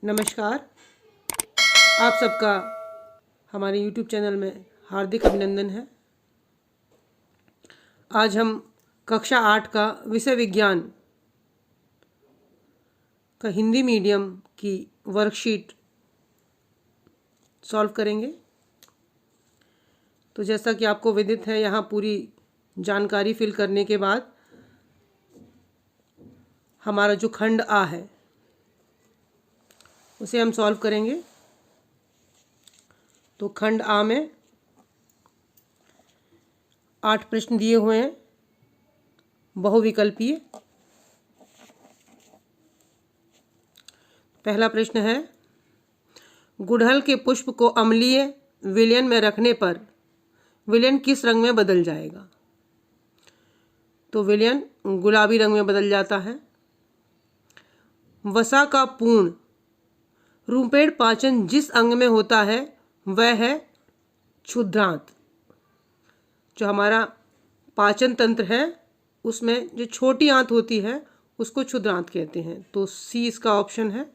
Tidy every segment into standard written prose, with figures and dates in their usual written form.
नमस्कार। आप सबका हमारे YouTube चैनल में हार्दिक अभिनंदन है। आज हम कक्षा 8 का विषय विज्ञान का हिंदी मीडियम की वर्कशीट सॉल्व करेंगे। तो जैसा कि आपको विदित है, यहाँ पूरी जानकारी फिल करने के बाद हमारा जो खंड आ है उसे हम सॉल्व करेंगे। तो खंड आ में 8 प्रश्न दिए हुए हैं, बहुविकल्पीय। पहला प्रश्न है, गुड़हल के पुष्प को अम्लीय विलयन में रखने पर विलयन किस रंग में बदल जाएगा? तो विलयन गुलाबी रंग में बदल जाता है। वसा का पूर्ण रूपेण पाचन जिस अंग में होता है वह है क्षुद्रांत। जो हमारा पाचन तंत्र है उसमें जो छोटी आंत होती है उसको क्षुद्रांत कहते हैं। तो सी इसका ऑप्शन है।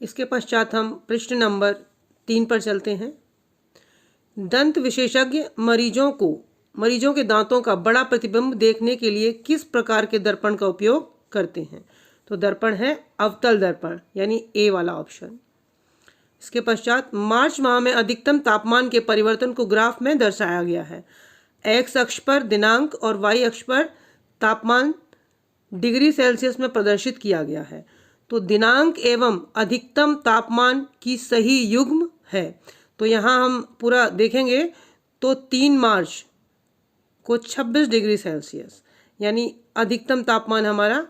इसके पश्चात हम प्रश्न नंबर 3 पर चलते हैं। दंत विशेषज्ञ मरीजों के दांतों का बड़ा प्रतिबिंब देखने के लिए किस प्रकार के दर्पण का उपयोग करते हैं? तो दर्पण है अवतल दर्पण, यानी ए वाला ऑप्शन। इसके पश्चात मार्च माह में अधिकतम तापमान के परिवर्तन को ग्राफ में दर्शाया गया है। एक्स अक्ष पर दिनांक और वाई अक्ष पर तापमान डिग्री सेल्सियस में प्रदर्शित किया गया है। तो दिनांक एवं अधिकतम तापमान की सही युग्म है। तो यहाँ हम पूरा देखेंगे तो 3 मार्च को 26 डिग्री सेल्सियस, यानी अधिकतम तापमान हमारा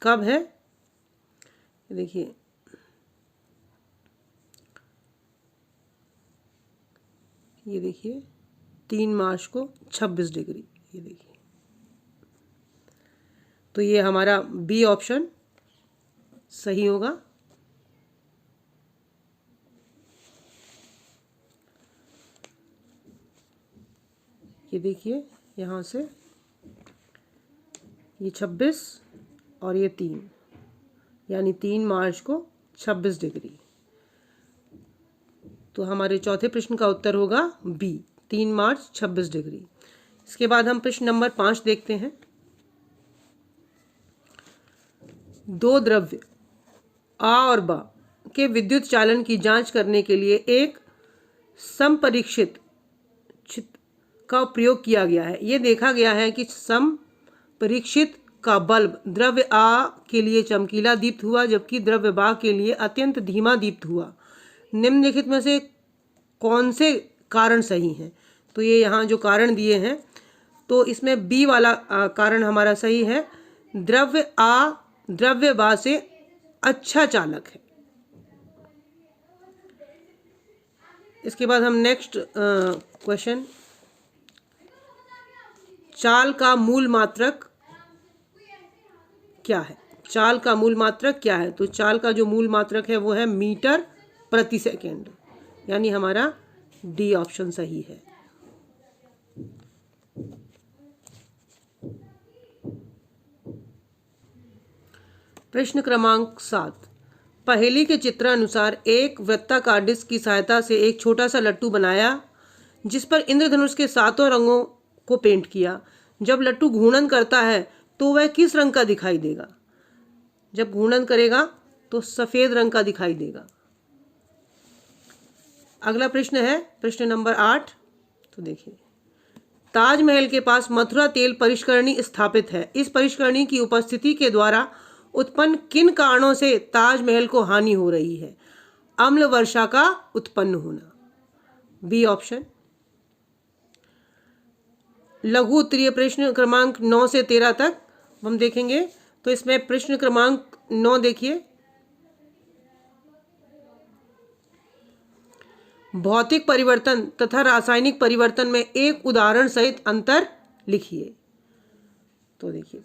कब है? देखिए, ये देखिए 3 मार्च को 26 डिग्री, ये देखिए। तो ये हमारा बी ऑप्शन सही होगा। ये देखिए, यहाँ से ये 26 और ये 3, यानी 3 मार्च को 26 डिग्री। तो हमारे चौथे प्रश्न का उत्तर होगा बी, 3 मार्च 26 डिग्री। इसके बाद हम प्रश्न नंबर 5 देखते हैं। 2 द्रव्य आ और बा के विद्युत चालन की जांच करने के लिए एक समपरीक्षित का प्रयोग किया गया है। यह देखा गया है कि समपरीक्षित का बल्ब द्रव्य आ के लिए चमकीला दीप्त हुआ, जबकि द्रव्य बा के लिए अत्यंत धीमा दीप्त हुआ। निम्नलिखित में से कौन से कारण सही हैं? तो ये यहाँ जो कारण दिए हैं, तो इसमें बी वाला कारण हमारा सही है। द्रव्य आ द्रव्य बा से अच्छा चालक है। इसके बाद हम नेक्स्ट क्वेश्चन, चाल का मूल मात्रक क्या है? चाल का मूल मात्रक क्या है? तो चाल का जो मूल मात्रक है वो है मीटर प्रति सेकेंड, यानी हमारा डी ऑप्शन सही है। प्रश्न क्रमांक 7, पहेली के चित्र अनुसार एक वृत्ताकार डिस्क की सहायता से एक छोटा सा लट्टू बनाया जिस पर इंद्रधनुष के 7 रंगों को पेंट किया। जब लट्टू घूर्णन करता है तो वह किस रंग का दिखाई देगा? जब घूर्णन करेगा तो सफेद रंग का दिखाई देगा। अगला प्रश्न है प्रश्न नंबर 8। तो देखिए, ताजमहल के पास मथुरा तेल परिष्करणी स्थापित है। इस परिष्करणी की उपस्थिति के द्वारा उत्पन्न किन कारणों से ताजमहल को हानि हो रही है? अम्ल वर्षा का उत्पन्न होना, बी ऑप्शन। लघु उत्तरीय प्रश्न क्रमांक 9 से 13 तक हम देखेंगे। तो इसमें प्रश्न क्रमांक 9 देखिए, भौतिक परिवर्तन तथा रासायनिक परिवर्तन में एक उदाहरण सहित अंतर लिखिए। तो देखिए,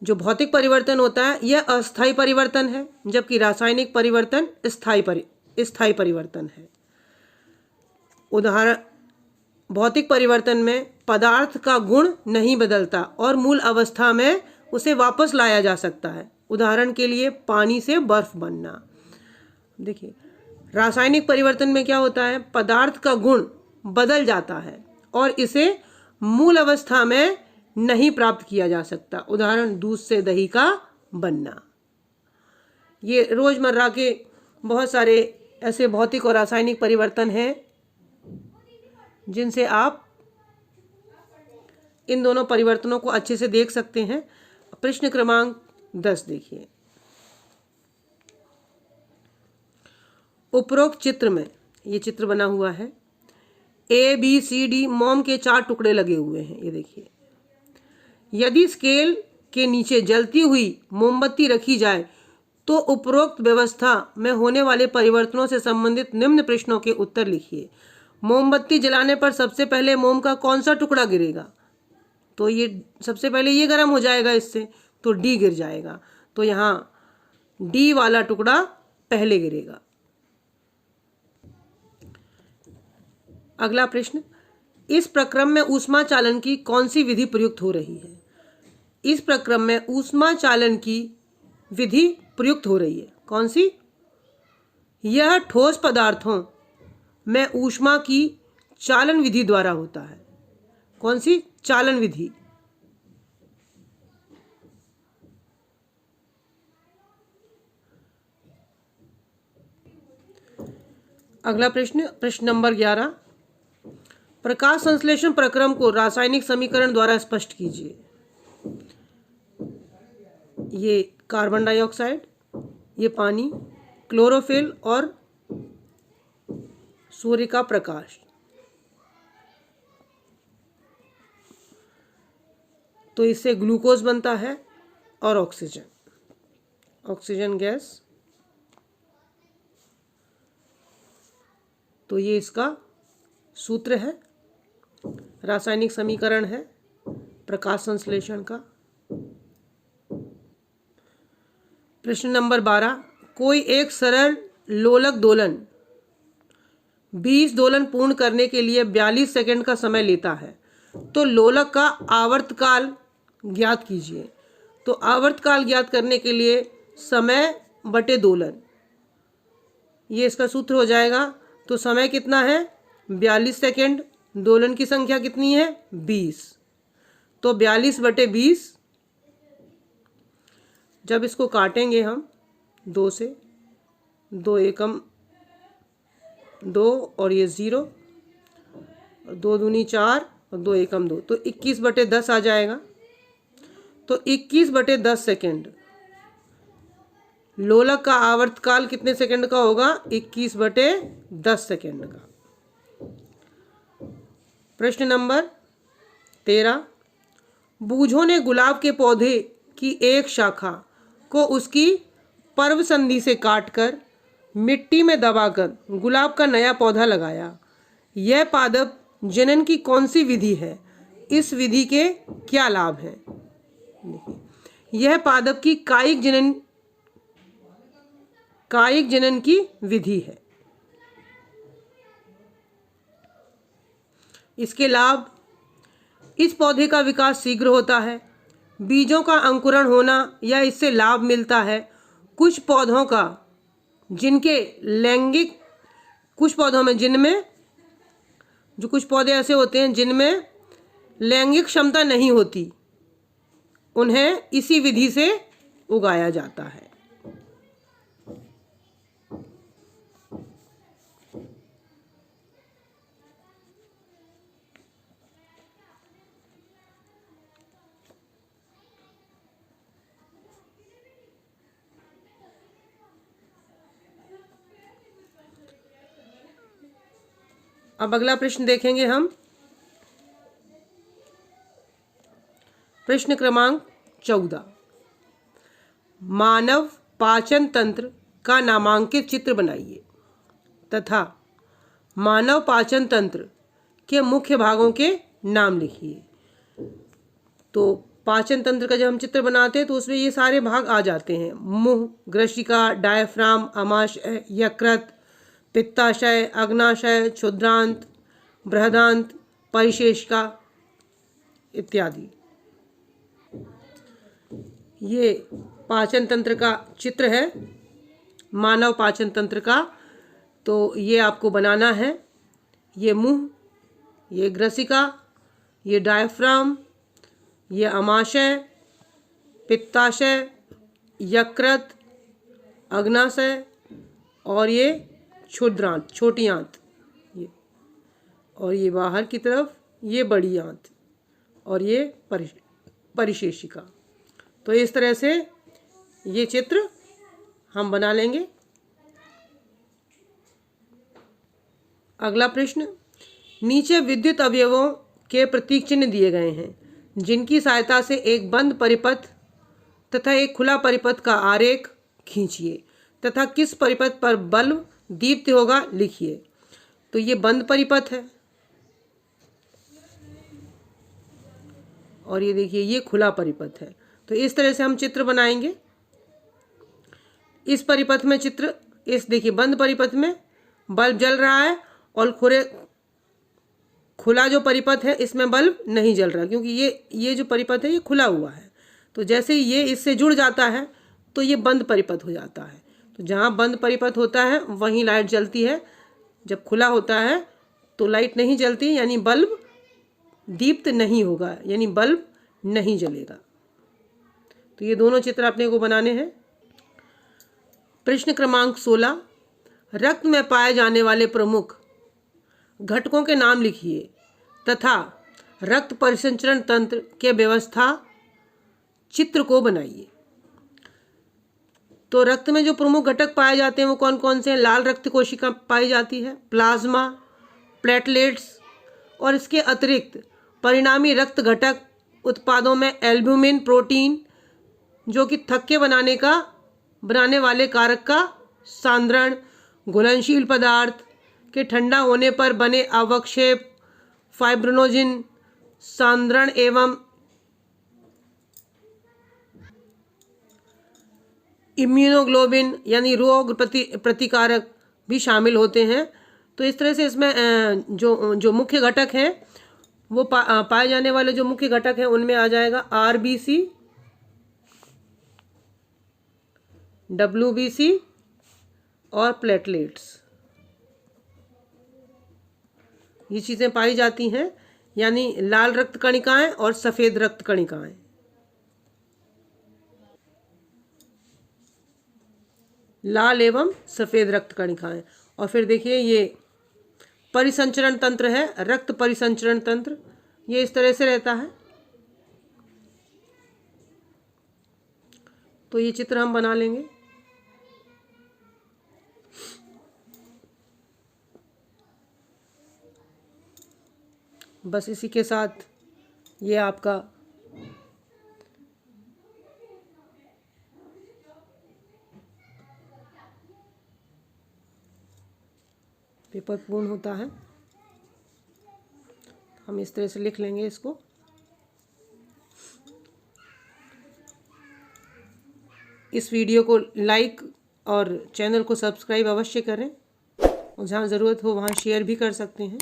जो भौतिक परिवर्तन होता है यह अस्थायी परिवर्तन है, जबकि रासायनिक परिवर्तन स्थायी परिवर्तन है। उदाहरण, भौतिक परिवर्तन में पदार्थ का गुण नहीं बदलता और मूल अवस्था में उसे वापस लाया जा सकता है। उदाहरण के लिए पानी से बर्फ बनना। देखिए, रासायनिक परिवर्तन में क्या होता है, पदार्थ का गुण बदल जाता है और इसे मूल अवस्था में नहीं प्राप्त किया जा सकता। उदाहरण, दूध से दही का बनना। ये रोजमर्रा के बहुत सारे ऐसे भौतिक और रासायनिक परिवर्तन हैं जिनसे आप इन दोनों परिवर्तनों को अच्छे से देख सकते हैं। प्रश्न क्रमांक 10 देखिए। उपरोक्त चित्र में, ये चित्र बना हुआ है, ABCD मोम के 4 टुकड़े लगे हुए हैं। ये देखिए, यदि स्केल के नीचे जलती हुई मोमबत्ती रखी जाए तो उपरोक्त व्यवस्था में होने वाले परिवर्तनों से संबंधित निम्न प्रश्नों के उत्तर लिखिए। मोमबत्ती जलाने पर सबसे पहले मोम का कौन सा टुकड़ा गिरेगा? तो ये सबसे पहले ये गर्म हो जाएगा, इससे तो D गिर जाएगा। तो यहाँ D वाला टुकड़ा पहले गिरेगा। अगला प्रश्न, इस प्रक्रम में ऊष्मा चालन की कौन सी विधि प्रयुक्त हो रही है? इस प्रक्रम में ऊष्मा चालन की विधि प्रयुक्त हो रही है। कौन सी? यह ठोस पदार्थों में ऊष्मा की चालन विधि द्वारा होता है। कौन सी? चालन विधि। अगला प्रश्न, प्रश्न नंबर 11, प्रकाश संश्लेषण प्रक्रम को रासायनिक समीकरण द्वारा स्पष्ट कीजिए। ये कार्बन डाइऑक्साइड, ये पानी, क्लोरोफिल और सूर्य का प्रकाश। तो इससे ग्लूकोज बनता है और ऑक्सीजन, ऑक्सीजन गैस। तो ये इसका सूत्र है, रासायनिक समीकरण है प्रकाश संश्लेषण का। प्रश्न नंबर 12, कोई एक सरल लोलक दोलन 20 दोलन पूर्ण करने के लिए 42 सेकंड का समय लेता है, तो लोलक का आवर्तकाल ज्ञात कीजिए। तो आवर्तकाल ज्ञात करने के लिए समय बटे दोलन, ये इसका सूत्र हो जाएगा। तो समय कितना है? 42 सेकंड। दोलन की संख्या कितनी है? 20। तो 42 बटे 20। जब इसको काटेंगे हम 2 से, 2 एकम 2 और ये 0, 2 दूनी 4 और 2 एकम 2, तो 21 बटे 10 आ जाएगा। तो 21 बटे 10 सेकेंड। लोलक का आवर्तकाल कितने सेकंड का होगा? 21 बटे 10 सेकेंड का। प्रश्न नंबर 13, बूझों ने गुलाब के पौधे की एक शाखा को उसकी पर्व संधि से काटकर मिट्टी में दबाकर गुलाब का नया पौधा लगाया। यह पादप जनन की कौन सी विधि है? इस विधि के क्या लाभ हैं? यह पादप की कायिक जनन की विधि है। इसके लाभ, इस पौधे का विकास शीघ्र होता है, बीजों का अंकुरण होना या इससे लाभ मिलता है। कुछ पौधों का जिनके लैंगिक, कुछ पौधों में जिनमें, जो कुछ पौधे ऐसे होते हैं जिनमें लैंगिक क्षमता नहीं होती, उन्हें इसी विधि से उगाया जाता है। अब अगला प्रश्न देखेंगे हम। प्रश्न क्रमांक 14, मानव पाचन तंत्र का नामांकित चित्र बनाइए तथा मानव पाचन तंत्र के मुख्य भागों के नाम लिखिए। तो पाचन तंत्र का जब हम चित्र बनाते हैं तो उसमें ये सारे भाग आ जाते हैं: मुंह, ग्रशिका, डायफ्राम, आमाशय, यकृत, पित्ताशय, अग्नाशय, क्षुद्रांत, बृहदांत, परिशेषिका इत्यादि। ये पाचन तंत्र का चित्र है, मानव पाचन तंत्र का। तो ये आपको बनाना है। ये मुंह, ये ग्रसिका, ये डायफ्राम, ये अमाशय, पित्ताशय, यकृत, अग्नाशय और ये क्षुद्रांत, छोटी आंत, ये, और ये बाहर की तरफ ये बड़ी आंत और ये परिशेषिका। तो इस तरह से ये चित्र हम बना लेंगे। अगला प्रश्न, नीचे विद्युत अवयवों के प्रतीक चिन्ह दिए गए हैं, जिनकी सहायता से एक बंद परिपथ तथा एक खुला परिपथ का आरेख खींचिए तथा किस परिपथ पर बल्ब दीप्त होगा लिखिए। तो ये बंद परिपथ है और ये देखिए ये खुला परिपथ है। तो इस तरह से हम चित्र बनाएंगे। इस परिपथ में चित्र, इस देखिए बंद परिपथ में बल्ब जल रहा है और खुला जो परिपथ है इसमें बल्ब नहीं जल रहा, क्योंकि ये जो परिपथ है ये खुला हुआ है। तो जैसे ही ये इससे जुड़ जाता है तो ये बंद परिपथ हो जाता है। तो जहाँ बंद परिपथ होता है वहीं लाइट जलती है, जब खुला होता है तो लाइट नहीं जलती, यानी बल्ब दीप्त नहीं होगा, यानी बल्ब नहीं जलेगा। तो ये दोनों चित्र अपने को बनाने हैं। प्रश्न क्रमांक 16, रक्त में पाए जाने वाले प्रमुख घटकों के नाम लिखिए तथा रक्त परिसंचरण तंत्र के व्यवस्था चित्र को बनाइए। तो रक्त में जो प्रमुख घटक पाए जाते हैं वो कौन कौन से हैं? लाल रक्त कोशिका पाई जाती है, प्लाज्मा, प्लेटलेट्स, और इसके अतिरिक्त परिणामी रक्त घटक उत्पादों में एल्ब्यूमिन प्रोटीन, जो कि थक्के बनाने वाले कारक का सांद्रण, घुलनशील पदार्थ के ठंडा होने पर बने अवक्षेप, फाइब्रिनोजिन सांद्रण एवं इम्यूनोग्लोबिन यानी रोग प्रतिकारक भी शामिल होते हैं। तो इस तरह से इसमें जो मुख्य घटक हैं वो पाए जाने वाले जो मुख्य घटक हैं उनमें आ जाएगा आरबीसी, डब्ल्यूबीसी और प्लेटलेट्स। ये चीज़ें पाई जाती हैं, यानी लाल रक्त कणिकाएं और सफ़ेद रक्त कणिकाएं। लाल एवं सफ़ेद रक्त कणिकाएं। और फिर देखिए ये परिसंचरण तंत्र है, रक्त परिसंचरण तंत्र, ये इस तरह से रहता है। तो ये चित्र हम बना लेंगे। बस इसी के साथ ये आपका पेपर पूर्ण होता है। हम इस तरह से लिख लेंगे इसको। इस वीडियो को लाइक और चैनल को सब्सक्राइब अवश्य करें, और जहाँ ज़रूरत हो वहाँ शेयर भी कर सकते हैं।